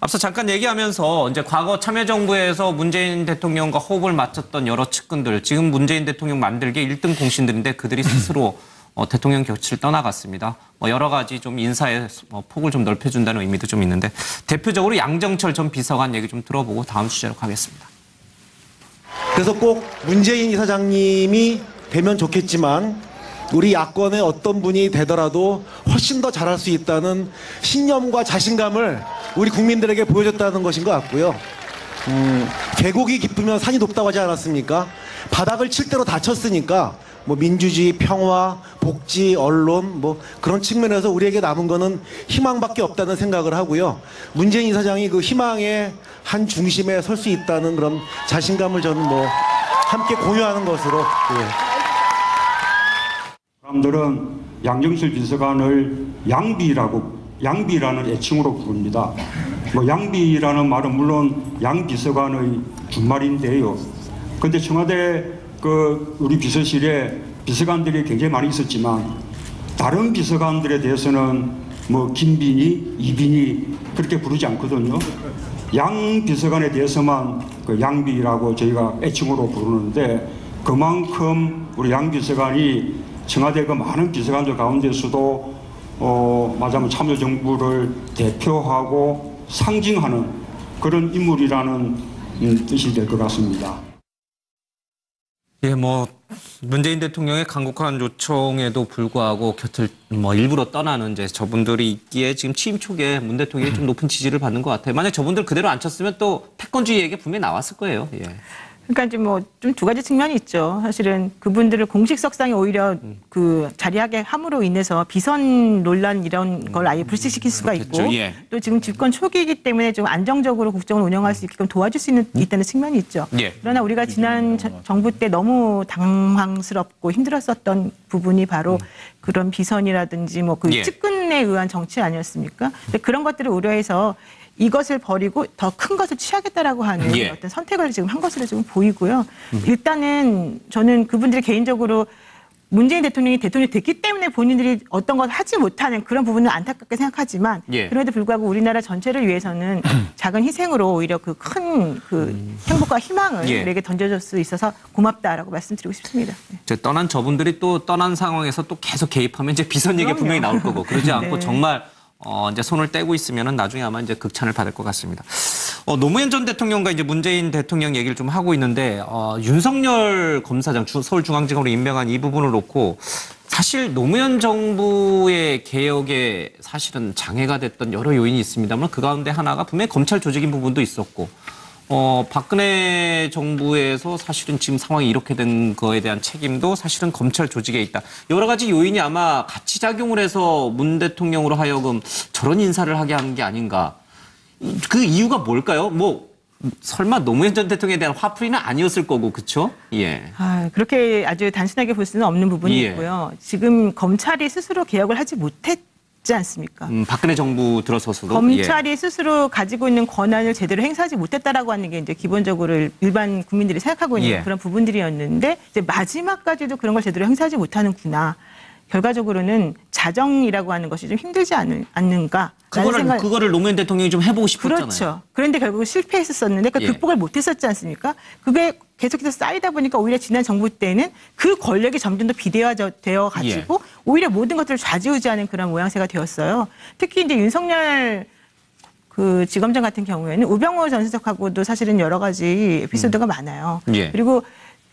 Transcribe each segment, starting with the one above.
앞서 잠깐 얘기하면서 이제 과거 참여정부에서 문재인 대통령과 호흡을 맞췄던 여러 측근들, 지금 문재인 대통령 만들기 1등 공신들인데 그들이 스스로 대통령 곁을 떠나갔습니다. 여러 가지 좀 인사의 폭을 좀 넓혀준다는 의미도 좀 있는데 대표적으로 양정철 전 비서관 얘기 좀 들어보고 다음 주제로 가겠습니다. 그래서 꼭 문재인 이사장님이 되면 좋겠지만 우리 야권의 어떤 분이 되더라도 훨씬 더 잘할 수 있다는 신념과 자신감을 우리 국민들에게 보여줬다는 것인 것 같고요. 계곡이 깊으면 산이 높다고 하지 않았습니까? 바닥을 칠 대로 다 쳤으니까 뭐 민주주의, 평화, 복지, 언론 뭐 그런 측면에서 우리에게 남은 거는 희망밖에 없다는 생각을 하고요. 문재인 이사장이 그 희망의 한 중심에 설 수 있다는 그런 자신감을 저는 뭐 함께 공유하는 것으로. 예. 사람들은 양정철 비서관을 양비라는 애칭으로 부릅니다. 뭐 양비라는 말은 물론 양 비서관의 준말인데요. 근데 청와대 우리 비서실에 비서관들이 굉장히 많이 있었지만 다른 비서관들에 대해서는 뭐 김빈이, 이빈이 그렇게 부르지 않거든요. 양 비서관에 대해서만 양비라고 저희가 애칭으로 부르는데 그만큼 우리 양 비서관이 청와대 그 많은 비서관들 가운데서도 말하자면 참여정부를 대표하고 상징하는 그런 인물이라는 뜻이 될 것 같습니다. 예, 문재인 대통령의 간곡한 요청에도 불구하고 곁을 일부러 떠나는 이제 저분들이 있기에 지금 취임 초기에 문 대통령이 좀 높은 지지를 받는 것 같아요. 만약 저분들 그대로 안 쳤으면 또 패권주의 얘기 분명히 나왔을 거예요. 예. 그러니까 이제 좀 두 가지 측면이 있죠. 사실은 그분들을 공식 석상에 오히려 자리하게 함으로 인해서 비선 논란 이런 걸 아예 불식시킬 수가 있고 예. 또 지금 집권 초기이기 때문에 좀 안정적으로 국정을 운영할 수 있게끔 도와줄 수 있다는 측면이 있죠. 예. 그러나 우리가 지난 정부 때 너무 당황스럽고 힘들었었던 부분이 바로 그런 비선이라든지 예. 측근에 의한 정치 아니었습니까? 근데 그런 것들을 우려해서 이것을 버리고 더 큰 것을 취하겠다라고 하는 예. 어떤 선택을 지금 한 것으로 지금 보이고요. 일단은 저는 그분들이 개인적으로 문재인 대통령이 대통령이 됐기 때문에 본인들이 어떤 걸 하지 못하는 그런 부분은 안타깝게 생각하지만 예. 그럼에도 불구하고 우리나라 전체를 위해서는 작은 희생으로 오히려 그 큰 행복과 희망을 예. 우리에게 던져줄 수 있어서 고맙다라고 말씀드리고 싶습니다. 네. 떠난 저분들이 또 떠난 상황에서 또 계속 개입하면 이제 비선 얘기가 분명히 나올 거고 그러지 않고 네. 정말 이제 손을 떼고 있으면은 나중에 아마 이제 극찬을 받을 것 같습니다. 노무현 전 대통령과 이제 문재인 대통령 얘기를 좀 하고 있는데 윤석열 검사장 서울중앙지검으로 임명한 이 부분을 놓고 사실 노무현 정부의 개혁에 사실은 장애가 됐던 여러 요인이 있습니다만 그 가운데 하나가 분명히 검찰 조직인 부분도 있었고 박근혜 정부에서 사실은 지금 상황이 이렇게 된 거에 대한 책임도 사실은 검찰 조직에 있다. 여러 가지 요인이 아마 같이 작용을 해서 문 대통령으로 하여금 저런 인사를 하게 하는 게 아닌가. 그 이유가 뭘까요? 설마 노무현 전 대통령에 대한 화풀이는 아니었을 거고, 그렇죠? 예. 그렇게 아주 단순하게 볼 수는 없는 부분이 예. 있고요. 지금 검찰이 스스로 개혁을 하지 못했지 않습니까? 박근혜 정부 들어서서도 검찰이 스스로 가지고 있는 권한을 제대로 행사하지 못했다라고 하는 게 이제 기본적으로 일반 국민들이 생각하고 있는 예. 그런 부분들이었는데 이제 마지막까지도 그런 걸 제대로 행사하지 못하는구나. 결과적으로는 자정이라고 하는 것이 좀 힘들지 않는가. 그거를 노무현 대통령이 좀 해보고 싶었잖아요. 그렇죠. 그런데 결국 실패했었는데 예. 극복을 못했었지 않습니까? 그게 계속해서 쌓이다 보니까 오히려 지난 정부 때는 그 권력이 점점 더 비대화되어 가지고 오히려 모든 것들을 좌지우지하는 그런 모양새가 되었어요. 특히 이제 윤석열 지검장 같은 경우에는 우병우 전 수석하고도 사실은 여러 가지 에피소드가 많아요. 예. 그리고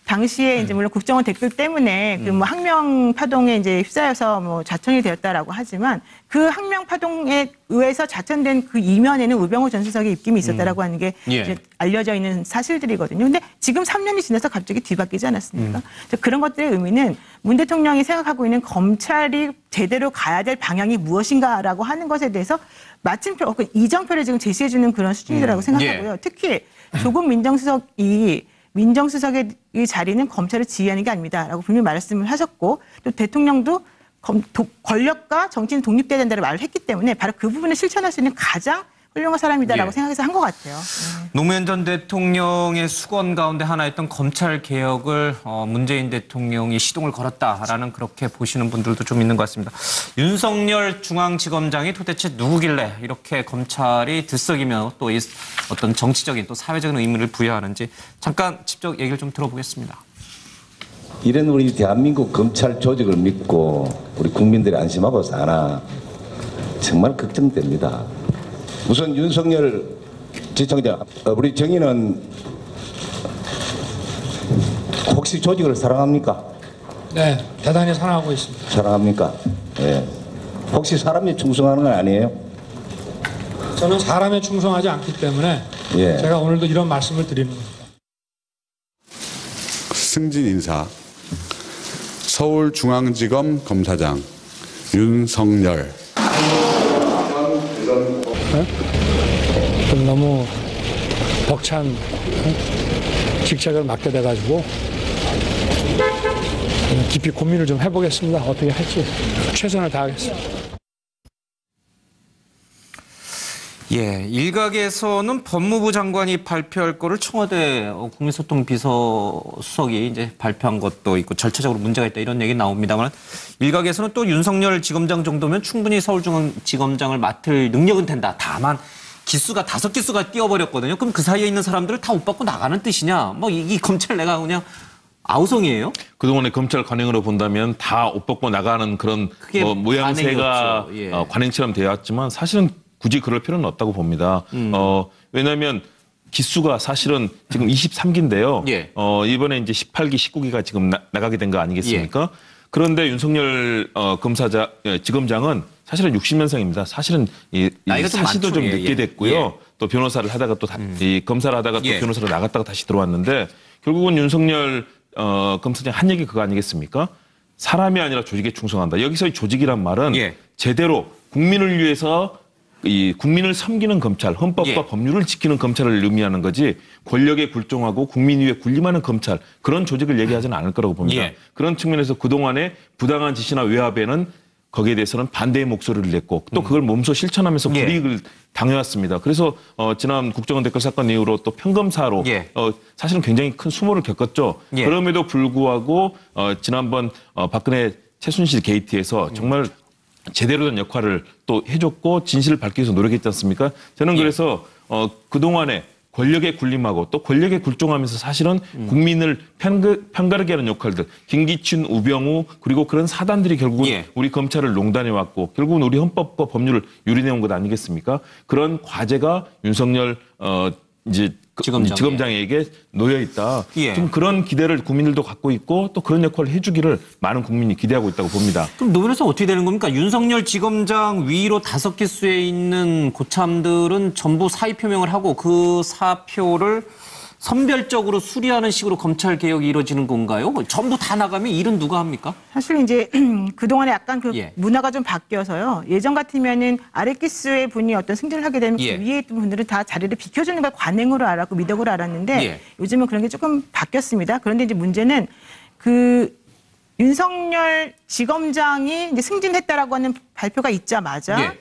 당시에 이제 물론 국정원 댓글 때문에 학명 파동에 이제 휩싸여서 자천이 되었다라고 하지만 그 학명 파동에 의해서 자천된 그 이면에는 우병우 전 수석의 입김이 있었다라고 하는 게 예. 이제 알려져 있는 사실들이거든요. 근데 지금 3년이 지나서 갑자기 뒤바뀌지 않았습니까? 그런 것들의 의미는 문 대통령이 생각하고 있는 검찰이 제대로 가야 될 방향이 무엇인가라고 하는 것에 대해서 마침표, 혹은 이정표를 지금 제시해주는 그런 수준이라고 생각하고요. 예. 특히 조국 민정수석의 자리는 검찰을 지휘하는 게 아닙니다라고 분명히 말씀을 하셨고 또 대통령도 권력과 정치는 독립돼야 된다는 말을 했기 때문에 바로 그 부분을 실천할 수 있는 가장 훌륭한 사람이다라고 예. 생각해서 한 것 같아요. 네. 노무현 전 대통령의 수건 가운데 하나였던 검찰 개혁을 문재인 대통령이 시동을 걸었다라는 그렇게 보시는 분들도 좀 있는 것 같습니다. 윤석열 중앙지검장이 도대체 누구길래 이렇게 검찰이 들썩이며 또 어떤 정치적인 또 사회적인 의미를 부여하는지 잠깐 직접 얘기를 좀 들어보겠습니다. 이런 우리 대한민국 검찰 조직을 믿고 우리 국민들이 안심하고 사나 정말 걱정됩니다. 우선 윤석열 지청장, 우리 정의는 혹시 조직을 사랑합니까? 네, 대단히 사랑하고 있습니다. 사랑합니까? 예. 혹시 사람이 충성하는 건 아니에요? 저는 사람에 충성하지 않기 때문에 예. 제가 오늘도 이런 말씀을 드리는 겁니다. 승진 인사 서울중앙지검 검사장 윤석열. 좀 너무 벅찬 직책을 맡게 돼가지고 깊이 고민을 좀 해보겠습니다. 어떻게 할지 최선을 다하겠습니다. 예, 일각에서는 법무부 장관이 발표할 거를 청와대 국민소통 비서수석이 이제 발표한 것도 있고 절차적으로 문제가 있다 이런 얘기 나옵니다만 일각에서는 또 윤석열 지검장 정도면 충분히 서울중앙지검장을 맡을 능력은 된다. 다만 기수가 5기수가 뛰어버렸거든요. 그럼 그 사이에 있는 사람들을 다 옷 벗고 나가는 뜻이냐? 뭐 이 검찰 내가 그냥 아우성이에요? 그동안의 검찰 관행으로 본다면 다 옷 벗고 나가는 그런 그게 뭐 모양새가 관행이었죠. 예. 관행처럼 되어 왔지만 사실은 굳이 그럴 필요는 없다고 봅니다. 왜냐하면 기수가 사실은 지금 23기인데요. 예. 이번에 이제 18기, 19기가 지금 나가게 된 거 아니겠습니까? 그런데 윤석열 지검장은 사실은 60년생입니다. 사실은 나이가 좀 사시도 많죠. 좀 예, 늦게 예. 됐고요. 예. 또 변호사를 하다가 또 이 검사를 하다가 또 예. 변호사로 나갔다가 다시 들어왔는데 결국은 윤석열 검사장 한 얘기 그거 아니겠습니까? 사람이 아니라 조직에 충성한다. 여기서의 조직이란 말은 예. 제대로 국민을 위해서 이 국민을 섬기는 검찰, 헌법과 예. 법률을 지키는 검찰을 의미하는 거지 권력에 굴종하고 국민 위에 군림하는 검찰 그런 조직을 얘기하지는 않을 거라고 봅니다. 예. 그런 측면에서 그동안의 부당한 지시나 외압에는 거기에 대해서는 반대의 목소리를 냈고 또 그걸 몸소 실천하면서 예. 불이익을 당해왔습니다. 그래서 지난 국정원 댓글 사건 이후로 또 평검사로 예. 사실은 굉장히 큰 수모를 겪었죠. 예. 그럼에도 불구하고 지난번 박근혜 최순실 게이트에서 정말 제대로 된 역할을 또 해줬고 진실을 밝히기 위해서 노력했지 않습니까? 저는 그래서 그동안에 권력에 군림하고 또 권력에 굴종하면서 사실은 국민을 편가르게 하는 역할들 김기춘, 우병우 그리고 그런 사단들이 결국은 예. 우리 검찰을 농단해왔고 결국은 우리 헌법과 법률을 유린해온 것 아니겠습니까? 그런 과제가 윤석열 이제 지검장에게 놓여 있다. 예. 좀 그런 기대를 국민들도 갖고 있고 또 그런 역할을 해주기를 많은 국민이 기대하고 있다고 봅니다. 그럼 노변에서 어떻게 되는 겁니까? 윤석열 지검장 위로 5기수에 있는 고참들은 전부 사의 표명을 하고 그 사표를 선별적으로 수리하는 식으로 검찰 개혁이 이루어지는 건가요? 전부 다 나가면 일은 누가 합니까? 사실 이제 그동안에 약간 그 예. 문화가 좀 바뀌어서요. 예전 같으면은 아래 기수의 분이 어떤 승진을 하게 되면 예. 그 위에 있던 분들은 다 자리를 비켜주는 걸 관행으로 알았고 미덕으로 알았는데 예. 요즘은 그런 게 조금 바뀌었습니다. 그런데 이제 문제는 그 윤석열 지검장이 이제 승진했다라고 하는 발표가 있자마자 예.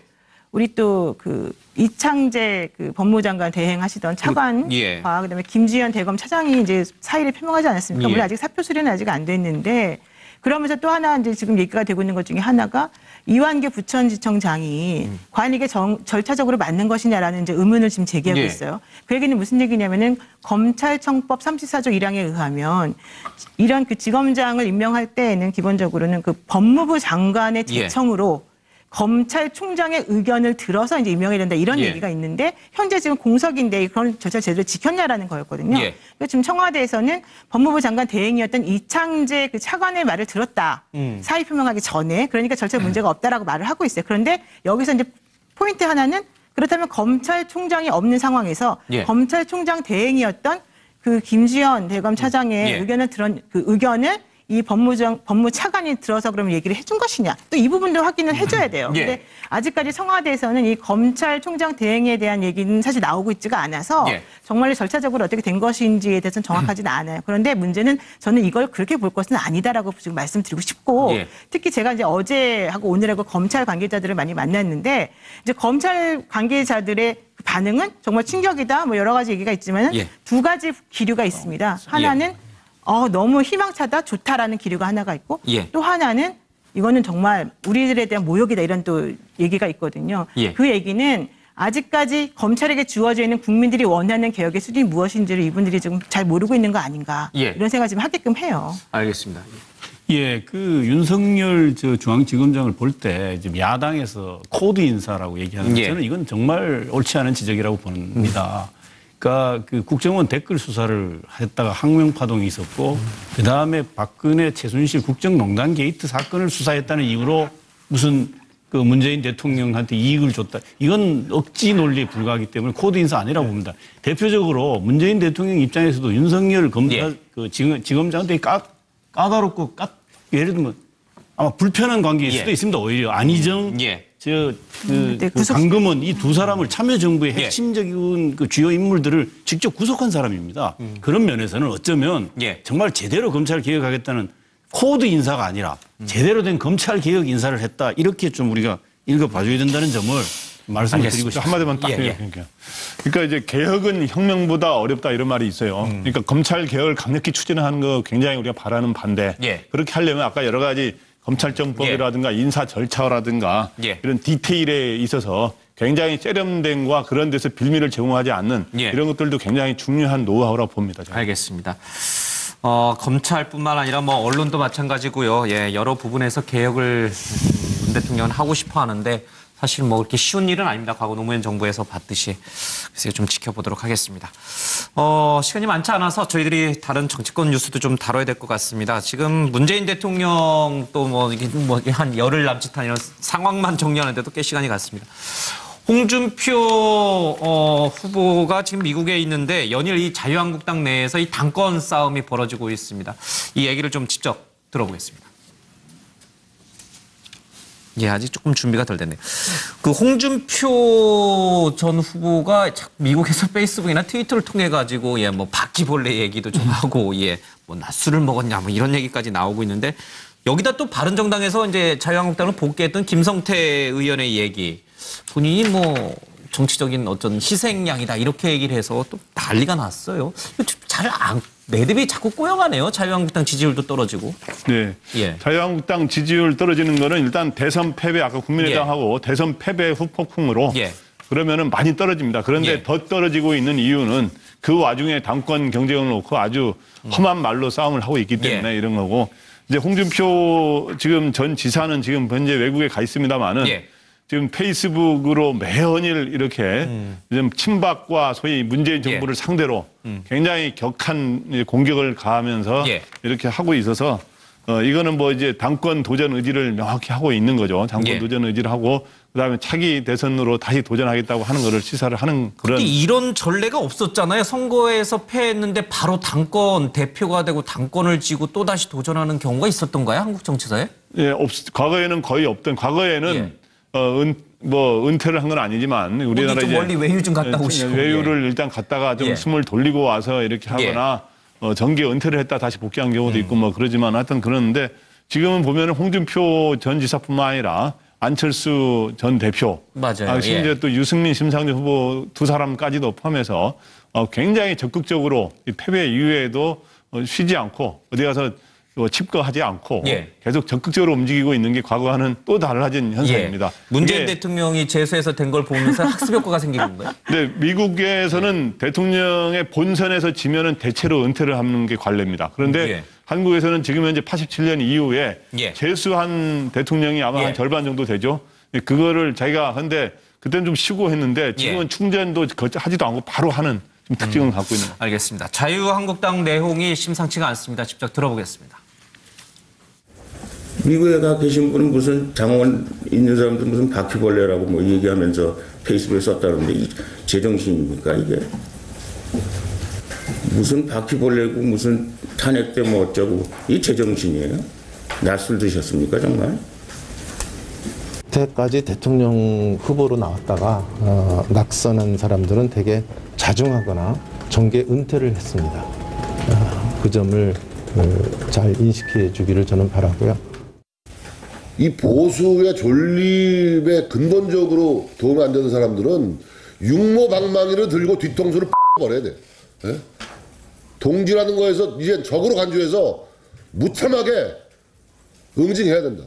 우리 또 그 이창재 그 법무장관 대행하시던 차관과 예. 그다음에 김지현 대검 차장이 이제 사의를 표명하지 않았습니까? 예. 물론 아직 사표 수리는 아직 안 됐는데 그러면서 또 하나 이제 지금 얘기가 되고 있는 것 중에 하나가 이완규 부천지청장이 과연 이게 절차적으로 맞는 것이냐라는 이제 의문을 지금 제기하고 예. 있어요. 그 얘기는 무슨 얘기냐면은 검찰청법 34조 1항에 의하면 이런 그 지검장을 임명할 때에는 기본적으로는 그 법무부 장관의 예. 제청으로 검찰총장의 의견을 들어서 이제 임명해야 된다 이런 예. 얘기가 있는데 현재 지금 공석인데 그런 절차를 제대로 지켰냐라는 거였거든요. 예. 그래서 지금 청와대에서는 법무부 장관 대행이었던 이창재 그 차관의 말을 들었다. 사의 표명하기 전에 그러니까 절차 문제가 없다라고 말을 하고 있어요. 그런데 여기서 이제 포인트 하나는 그렇다면 검찰총장이 없는 상황에서 예. 검찰총장 대행이었던 그 김지현 대검 차장의 예. 의견을 이 법무 차관이 들어서 그러면 얘기를 해준 것이냐. 또 이 부분도 확인을 해줘야 돼요. 예. 근데 아직까지 청와대에서는 이 검찰총장 대행에 대한 얘기는 사실 나오고 있지가 않아서 예. 정말 절차적으로 어떻게 된 것인지에 대해서는 정확하지는 않아요. 그런데 문제는 저는 이걸 그렇게 볼 것은 아니다라고 지금 말씀드리고 싶고 예. 특히 제가 이제 어제하고 오늘하고 검찰 관계자들을 많이 만났는데 이제 검찰 관계자들의 반응은 정말 충격이다. 뭐 여러 가지 얘기가 있지만 예. 두 가지 기류가 있습니다. 하나는 너무 희망차다, 좋다라는 기류가 하나가 있고 예. 또 하나는 이거는 정말 우리들에 대한 모욕이다 이런 또 얘기가 있거든요. 예. 그 얘기는 아직까지 검찰에게 주어져 있는 국민들이 원하는 개혁의 수준이 무엇인지를 이분들이 지금 잘 모르고 있는 거 아닌가 예. 이런 생각을 지금 하게끔 해요. 알겠습니다. 예, 그 윤석열 중앙지검장을 볼 때 지금 야당에서 코드 인사라고 얘기하는 거 예. 저는 이건 정말 옳지 않은 지적이라고 봅니다. 그러니까 그 국정원 댓글 수사를 했다가 항명파동이 있었고 그 다음에 박근혜 최순실 국정농단 게이트 사건을 수사했다는 이유로 무슨 그 문재인 대통령한테 이익을 줬다. 이건 억지 논리에 불과하기 때문에 코드 인사 아니라고 봅니다. 대표적으로 문재인 대통령 입장에서도 윤석열 검사 예. 그 지검장한테 까다롭고 예를 들면 아마 불편한 관계일 수도 예. 있습니다. 오히려 안희정, 예. 네, 구속- 강금원 이 두 사람을 참여정부의 예. 핵심적인 그 주요 인물들을 직접 구속한 사람입니다. 그런 면에서는 어쩌면 예. 정말 제대로 검찰 개혁하겠다는 코드 인사가 아니라 제대로 된 검찰 개혁 인사를 했다. 이렇게 좀 우리가 읽어봐줘야 된다는 점을 말씀을 드리고 싶습니다. 한마디만 딱 예, 예. 그러니까 이제 개혁은 혁명보다 어렵다 이런 말이 있어요. 그러니까 검찰 개혁을 강력히 추진하는 거 굉장히 우리가 바라는 반대. 예. 그렇게 하려면 아까 여러 가지 검찰정법이라든가 인사 절차라든가 예. 이런 디테일에 있어서 굉장히 세련된과 그런 데서 빌미를 제공하지 않는 예. 이런 것들도 굉장히 중요한 노하우라고 봅니다. 저는. 알겠습니다. 검찰뿐만 아니라 뭐 언론도 마찬가지고요. 예, 여러 부분에서 개혁을 문 대통령은 하고 싶어 하는데 사실 뭐 그렇게 쉬운 일은 아닙니다. 과거 노무현 정부에서 봤듯이. 그래서 좀 지켜보도록 하겠습니다. 시간이 많지 않아서 저희들이 다른 정치권 뉴스도 좀 다뤄야 될 것 같습니다. 지금 문재인 대통령 또 뭐 이게 뭐 한 열흘 남짓한 이런 상황만 정리하는데도 꽤 시간이 갔습니다. 홍준표 후보가 지금 미국에 있는데 연일 이 자유한국당 내에서 이 당권 싸움이 벌어지고 있습니다. 이 얘기를 좀 직접 들어보겠습니다. 예, 아직 조금 준비가 덜 됐네요. 그 홍준표 전 후보가 미국에서 페이스북이나 트위터를 통해 가지고 예, 뭐 바퀴벌레 얘기도 좀 하고 예, 뭐 낮술을 먹었냐 뭐 이런 얘기까지 나오고 있는데 여기다 또 바른정당에서 이제 자유한국당을 복귀했던 김성태 의원의 얘기 본인이 뭐 정치적인 어떤 희생양이다 이렇게 얘기를 해서 또 난리가 났어요. 매듭이 자꾸 꼬여가네요. 자유한국당 지지율도 떨어지고. 네. 예. 자유한국당 지지율 떨어지는 거는 일단 대선 패배, 아까 국민의당하고 대선 패배 후폭풍으로 예. 그러면은 많이 떨어집니다. 그런데 예. 더 떨어지고 있는 이유는 그 와중에 당권 경쟁을 놓고 아주 험한 말로 싸움을 하고 있기 때문에 예. 이런 거고 이제 홍준표 지금 전 지사는 지금 현재 외국에 가 있습니다만은 예. 지금 페이스북으로 매일 이렇게 좀 친박과 소위 문재인 정부를 상대로 굉장히 격한 공격을 가하면서 예. 이렇게 하고 있어서 이거는 뭐 이제 당권 도전 의지를 명확히 하고 있는 거죠. 당권 예. 도전 의지를 하고 그다음에 차기 대선으로 다시 도전하겠다고 하는 거를 시사를 하는 그런. 근데 이런 전례가 없었잖아요. 선거에서 패했는데 바로 당권 대표가 되고 당권을 쥐고 또 다시 도전하는 경우가 있었던가요? 한국 정치사에? 예, 과거에는 거의 없던. 과거에는 예. 은퇴를 한 건 아니지만 우리나라 좀 이제 멀리 외유 좀 갔다 오시고 외유를 일단 갔다가 좀 예. 숨을 돌리고 와서 이렇게 하거나 정계 은퇴를 했다 다시 복귀한 경우도 있고 뭐 그러지만 하여튼 그러는데 지금은 보면은 홍준표 전 지사뿐만 아니라 안철수 전 대표, 맞아요. 심지어 예. 또 유승민 심상정 후보 두 사람까지도 포함해서 굉장히 적극적으로 이 패배 이후에도 쉬지 않고 어디 가서 칩거하지 않고 예. 계속 적극적으로 움직이고 있는 게 과거와는 또 달라진 현상입니다. 예. 문재인 이게 대통령이 재수해서 된 걸 보면서 학습 효과가 생긴 건가요? 근데 미국에서는 대통령의 본선에서 지면은 대체로 은퇴를 하는 게 관례입니다. 그런데 예. 한국에서는 지금 현재 87년 이후에 예. 재수한 대통령이 아마 예. 한 절반 정도 되죠. 그거를 자기가 근데 그때는 좀 쉬고 했는데 지금은 예. 충전도 하지도 않고 바로 하는 좀 특징을 갖고 있는 거예요. 알겠습니다. 자유한국당 내용이 심상치가 않습니다. 직접 들어보겠습니다. 미국에 가 계신 분은 무슨 장원 있는 사람들 무슨 바퀴벌레라고 뭐 얘기하면서 페이스북에 썼다는데 이 제정신입니까 이게? 무슨 바퀴벌레고 무슨 탄핵 때 뭐 어쩌고 이 제정신이에요? 낯술 드셨습니까 정말? 그때까지 대통령 후보로 나왔다가 낙선한 사람들은 되게 자중하거나 정계 은퇴를 했습니다. 그 점을 잘 인식해 주기를 저는 바라고요. 이 보수의 존립에 근본적으로 도움이 안 되는 사람들은 육모방망이를 들고 뒤통수를 버려야 돼. 예? 동지라는 거에서 이제 적으로 간주해서 무참하게 응징해야 된다.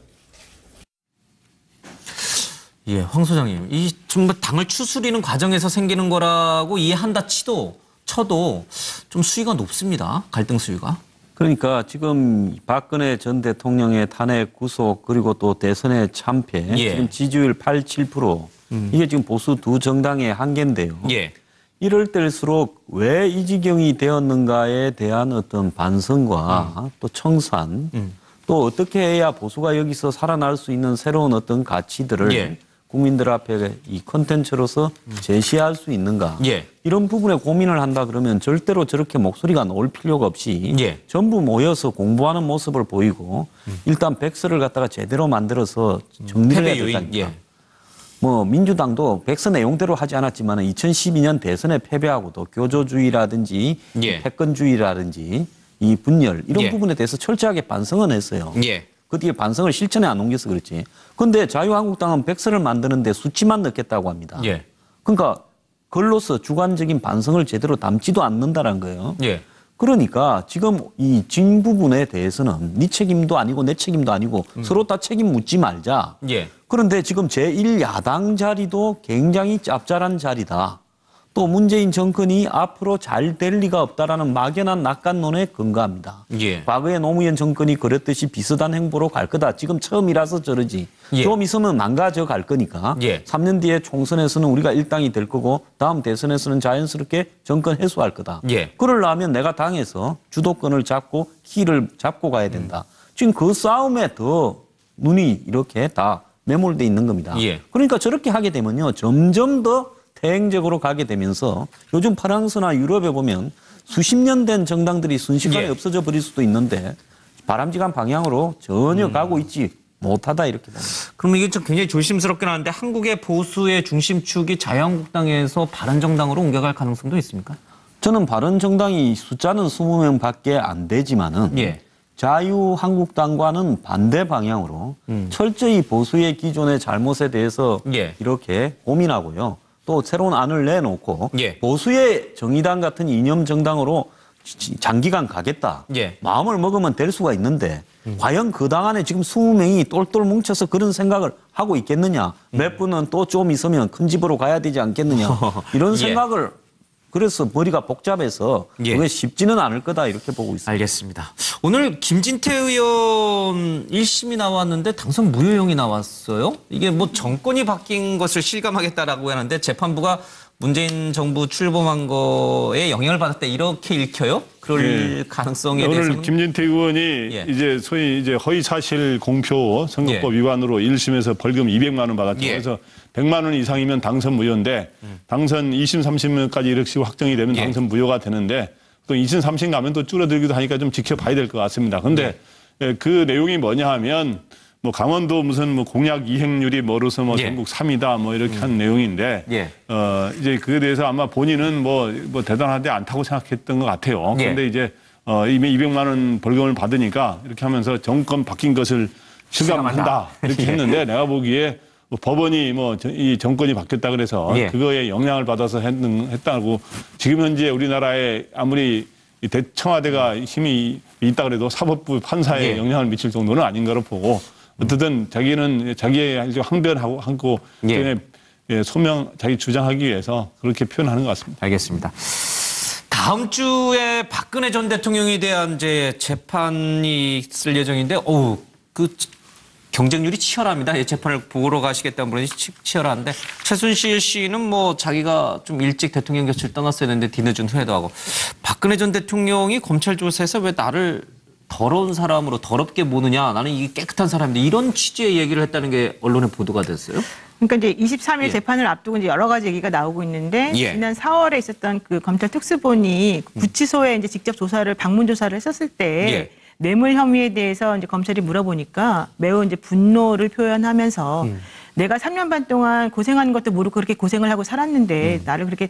예, 황 소장님, 이 정말 당을 추스리는 과정에서 생기는 거라고 이해한다 쳐도 좀 수위가 높습니다. 갈등 수위가. 그러니까 지금 박근혜 전 대통령의 탄핵 구속 그리고 또 대선의 참패 예. 지금 지지율 87% 이게 지금 보수 두 정당의 한계인데요. 예. 이럴 때일수록 왜 이 지경이 되었는가에 대한 어떤 반성과 또 청산 또 어떻게 해야 보수가 여기서 살아날 수 있는 새로운 어떤 가치들을 예. 국민들 앞에 이 콘텐츠로서 제시할 수 있는가. 예. 이런 부분에 고민을 한다 그러면 절대로 저렇게 목소리가 나올 필요가 없이 예. 전부 모여서 공부하는 모습을 보이고 일단 백서를 갖다가 제대로 만들어서 정리를 해야 패배 요인. 된다니까. 예. 뭐 민주당도 백서 내용대로 하지 않았지만 2012년 대선에 패배하고도 교조주의라든지 예. 패권주의라든지 이 분열 이런 예. 부분에 대해서 철저하게 반성은 했어요. 예. 그 뒤에 반성을 실천에 안 옮겨서 그렇지. 그런데 자유한국당은 백서를 만드는데 수치만 넣겠다고 합니다. 예. 그러니까 글로서 주관적인 반성을 제대로 담지도 않는다는 거예요. 예. 그러니까 지금 이 진 부분에 대해서는 네 책임도 아니고 내 책임도 아니고 서로 다 책임 묻지 말자. 예. 그런데 지금 제1야당 자리도 굉장히 짭짤한 자리다. 또 문재인 정권이 앞으로 잘 될 리가 없다라는 막연한 낙관론에 근거합니다. 예. 과거에 노무현 정권이 그랬듯이 비슷한 행보로 갈 거다. 지금 처음이라서 저러지. 예. 좀 있으면 망가져 갈 거니까. 예. 3년 뒤에 총선에서는 우리가 일당이 될 거고 다음 대선에서는 자연스럽게 정권 해소할 거다. 예. 그러려면 내가 당에서 주도권을 잡고 키를 잡고 가야 된다. 지금 그 싸움에 더 눈이 이렇게 다 매몰돼 있는 겁니다. 예. 그러니까 저렇게 하게 되면요. 점점 더 태행적으로 가게 되면서 요즘 프랑스나 유럽에 보면 수십 년 된 정당들이 순식간에 예. 없어져 버릴 수도 있는데 바람직한 방향으로 전혀 가고 있지 못하다 이렇게 봅니다. 그럼 이게 좀 굉장히 조심스럽긴 한데 한국의 보수의 중심축이 자유한국당에서 바른정당으로 옮겨갈 가능성도 있습니까? 저는 바른정당이 숫자는 20명밖에 안 되지만은 예. 자유한국당과는 반대 방향으로 철저히 보수의 기존의 잘못에 대해서 예. 이렇게 고민하고요. 또 새로운 안을 내놓고 예. 보수의 정의당 같은 이념 정당으로 장기간 가겠다. 예. 마음을 먹으면 될 수가 있는데 과연 그 당 안에 지금 20명이 똘똘 뭉쳐서 그런 생각을 하고 있겠느냐. 몇 분은 또 좀 있으면 큰 집으로 가야 되지 않겠느냐. 이런 예. 생각을 그래서 머리가 복잡해서 예. 그게 쉽지는 않을 거다 이렇게 보고 있습니다. 알겠습니다. 오늘 김진태 의원 1심이 나왔는데 당선 무효형이 나왔어요. 이게 뭐 정권이 바뀐 것을 실감하겠다라고 하는데 재판부가 문재인 정부 출범한 거에 영향을 받았다 이렇게 읽혀요? 그럴 가능성에 오늘 대해서는 김진태 의원이 예. 이제 소위 이제 허위사실 공표 선거법 위반으로 1심에서 벌금 200만 원 받았죠. 예. 그래서 100만 원 이상이면 당선 무효인데 당선 2심, 3심까지 이렇게 확정이 되면 예. 당선 무효가 되는데 또 2심, 3심 가면 또 줄어들기도 하니까 좀 지켜봐야 될 것 같습니다. 그런데 그 내용이 뭐냐 하면 뭐 강원도 무슨 뭐 공약 이행률이 뭐로서 뭐 예. 전국 3위다 뭐 이렇게 한 내용인데 예. 이제 그에 대해서 아마 본인은 뭐 대단하지 않다고 생각했던 것 같아요. 예. 그런데 이제 이미 200만 원 벌금을 받으니까 이렇게 하면서 정권 바뀐 것을 실감한다 이렇게 했는데 내가 보기에 뭐 법원이 뭐 이 정권이 바뀌었다 그래서 예. 그거에 영향을 받아서 했다고 지금 현재 우리나라에 아무리 이 청와대가 힘이 있다 그래도 사법부 판사에 예. 영향을 미칠 정도는 아닌 거로 보고 어쨌든 자기는 자기의 항변하고 예. 소명 자기 주장하기 위해서 그렇게 표현하는 것 같습니다. 알겠습니다. 다음 주에 박근혜 전 대통령에 대한 이제 재판이 있을 예정인데, 그 경쟁률이 치열합니다. 이 재판을 보러 가시겠다는 분이 치열한데, 최순실 씨는 뭐 자기가 좀 일찍 대통령 곁을 떠났어야 되는데 뒤늦은 후회도 하고, 박근혜 전 대통령이 검찰 조사에서 왜 나를 더러운 사람으로 더럽게 보느냐, 나는 이게 깨끗한 사람인데 이런 취지의 얘기를 했다는 게 언론에 보도가 됐어요. 그러니까 이제 23일 예. 재판을 앞두고 이제 여러 가지 얘기가 나오고 있는데 예. 지난 4월에 있었던 그 검찰 특수본이 구치소에 이제 직접 방문 조사를 했었을 때 예. 뇌물 혐의에 대해서 이제 검찰이 물어보니까 매우 이제 분노를 표현하면서 내가 3년 반 동안 고생하는 것도 모르고 그렇게 고생을 하고 살았는데 나를 그렇게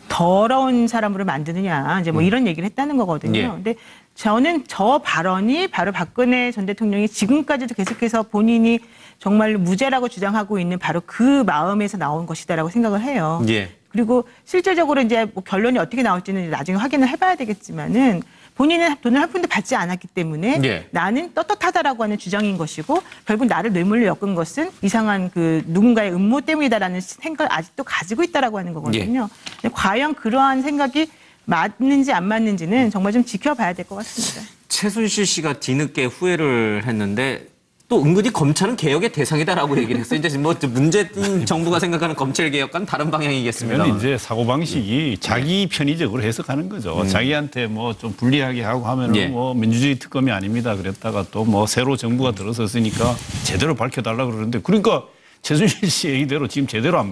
더러운 사람으로 만드느냐 이제 뭐 이런 얘기를 했다는 거거든요. 예. 근데 저는 저 발언이 바로 박근혜 전 대통령이 지금까지도 계속해서 본인이 정말 무죄라고 주장하고 있는 바로 그 마음에서 나온 것이다라고 생각을 해요. 예. 그리고 실질적으로 이제 뭐 결론이 어떻게 나올지는 나중에 확인을 해봐야 되겠지만은 본인은 돈을 한 푼도 받지 않았기 때문에 예. 나는 떳떳하다라고 하는 주장인 것이고 결국 나를 뇌물로 엮은 것은 이상한 그 누군가의 음모 때문이다라는 생각을 아직도 가지고 있다라고 하는 거거든요. 근데 과연 그러한 생각이 맞는지 안 맞는지는 정말 좀 지켜봐야 될 것 같습니다. 최순실 씨가 뒤늦게 후회를 했는데 또 은근히 검찰은 개혁의 대상이다라고 얘기를 했어요. 이제 뭐 문재인 정부가 생각하는 검찰 개혁과는 다른 방향이겠습니다. 그건 이제 사고방식이 자기 편의적으로 해석하는 거죠. 자기한테 뭐 좀 불리하게 하고 하면은 예. 뭐 민주주의 특검이 아닙니다. 그랬다가 또 뭐 새로 정부가 들어섰으니까 제대로 밝혀달라 그러는데 그러니까 최순실 씨 얘기대로 지금 제대로 안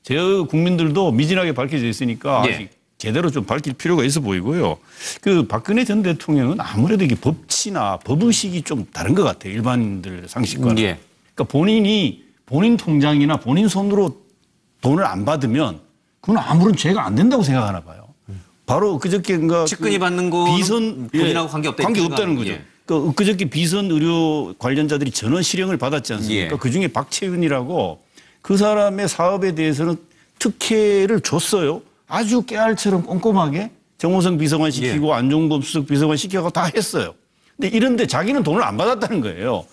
제 국민들도 미진하게 밝혀져 있으니까 예. 아직 제대로 좀 밝힐 필요가 있어 보이고요. 그 박근혜 전 대통령은 아무래도 이게 법치나 법의식이 좀 다른 것 같아요. 일반인들 상식과는. 예. 그러니까 본인 통장이나 본인 손으로 돈을 안 받으면 그건 아무런 죄가 안 된다고 생각하나 봐요. 바로 그저께인가 측근이 받는 거 비선 본인하고 관계없다. 관계없다는 거죠. 예. 그저께 비선 의료 관련자들이 전원 실형을 받았지 않습니까? 예. 그중에 박채은이라고 그 사람의 사업에 대해서는 특혜를 줬어요. 아주 깨알처럼 꼼꼼하게 정호성 비서관 시키고 안종범 수석 비서관 시켜서 다 했어요. 근데 이런데 자기는 돈을 안 받았다는 거예요.